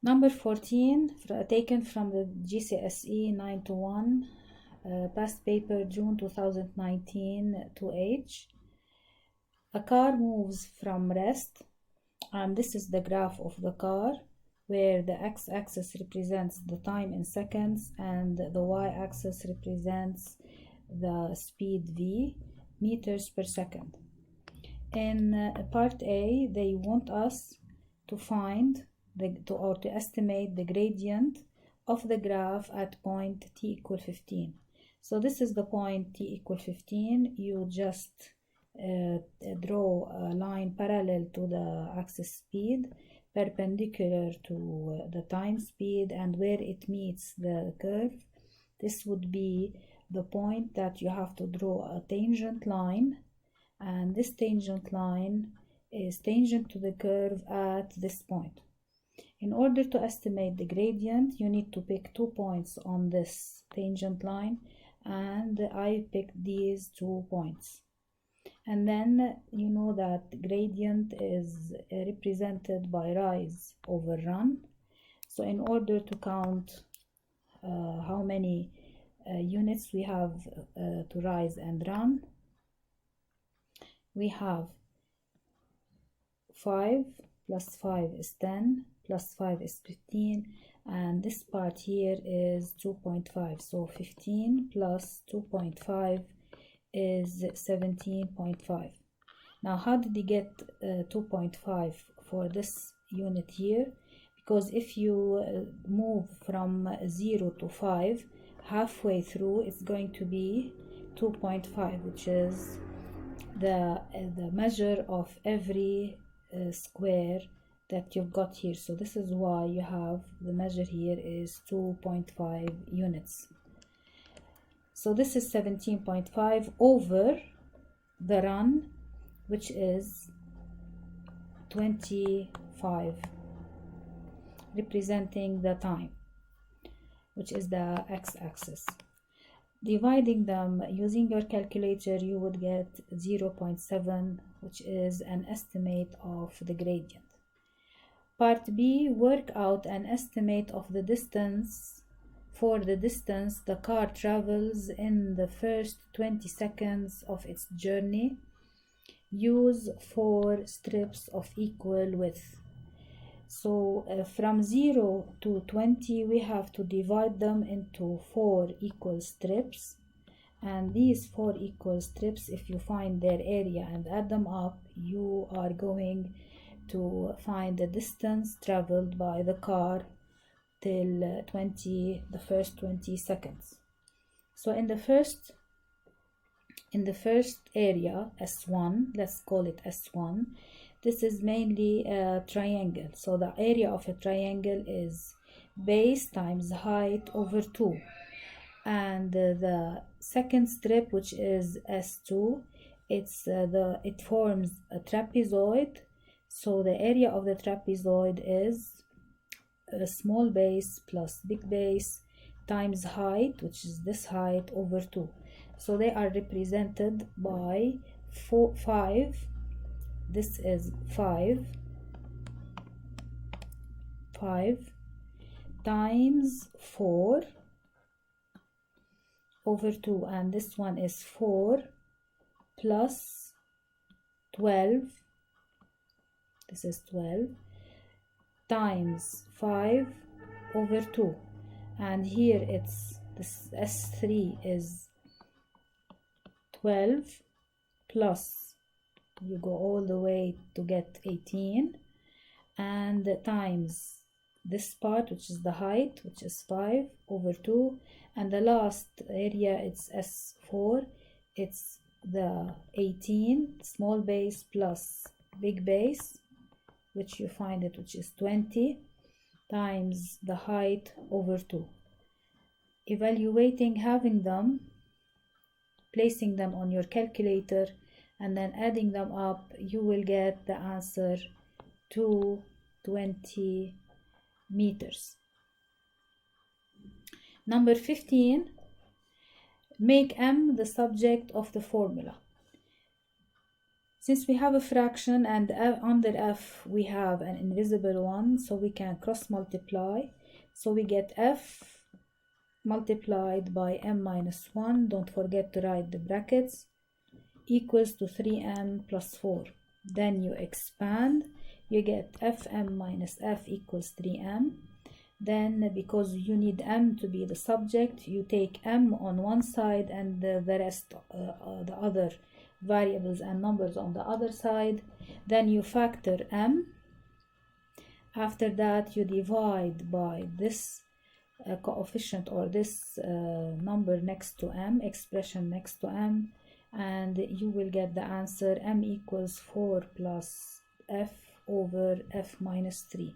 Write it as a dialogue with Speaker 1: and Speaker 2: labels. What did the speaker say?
Speaker 1: Number 14, taken from the GCSE 9 to 1, past paper June 2019 to H. A car moves from rest, and this is the graph of the car, where the x-axis represents the time in seconds and the y-axis represents the speed v, meters per second. In part A, they want us to find to estimate the gradient of the graph at point t equal 15. So this is the point t equal 15. You just draw a line parallel to the axis speed, perpendicular to the time speed, and where it meets the curve, this would be the point that you have to draw a tangent line, and this tangent line is tangent to the curve at this point. In order to estimate the gradient, you need to pick 2 points on this tangent line, and I picked these 2 points. And then you know that gradient is represented by rise over run. So in order to count how many units we have to rise and run, we have 5 plus 5 is 10, plus 5 is 15, and this part here is 2.5. So 15 plus 2.5 is 17.5. Now, how did you get 2.5 for this unit here? Because if you move from 0 to 5, halfway through it's going to be 2.5, which is the measure of every square that you've got here. So this is why you have the measure here is 2.5 units. So this is 17.5 over the run, which is 25, representing the time, which is the x-axis. Dividing them using your calculator, you would get 0.7, which is an estimate of the gradient. Part B, work out an estimate of the distance for the distance the car travels in the first 20 seconds of its journey. Use 4 strips of equal width. So from 0 to 20, we have to divide them into 4 equal strips. And these 4 equal strips, if you find their area and add them up, you are going to find the distance traveled by the car till the first 20 seconds. So in the first area, S1, let's call it S1, this is mainly a triangle. So the area of a triangle is base times height over 2. And the second strip, which is S2, it forms a trapezoid. So the area of the trapezoid is a small base plus big base times height, which is this height, over 2. So they are represented by 5. This is 5 times 4 over 2, and this one is 4 plus 12. This is 12 times 5 over 2, and here it's this S3 is 12 plus, you go all the way to get 18, and times this part, which is the height, which is 5 over 2, and the last area, it's S4, it's the 18 small base plus big base, which you find it, which is 20, times the height over 2. Evaluating, having them, placing them on your calculator, and then adding them up, you will get the answer 220 meters. Number 15, make M the subject of the formula. Since we have a fraction and under f we have an invisible one, so we can cross multiply. So we get f multiplied by m minus 1, don't forget to write the brackets, equals to 3m plus 4. Then you expand, you get fm minus f equals 3m. Then because you need m to be the subject, you take m on one side and the rest, the other variables and numbers on the other side. Then you factor m. After that you divide by this coefficient or this number next to m, expression next to m, and you will get the answer m equals 4 plus f over f minus 3.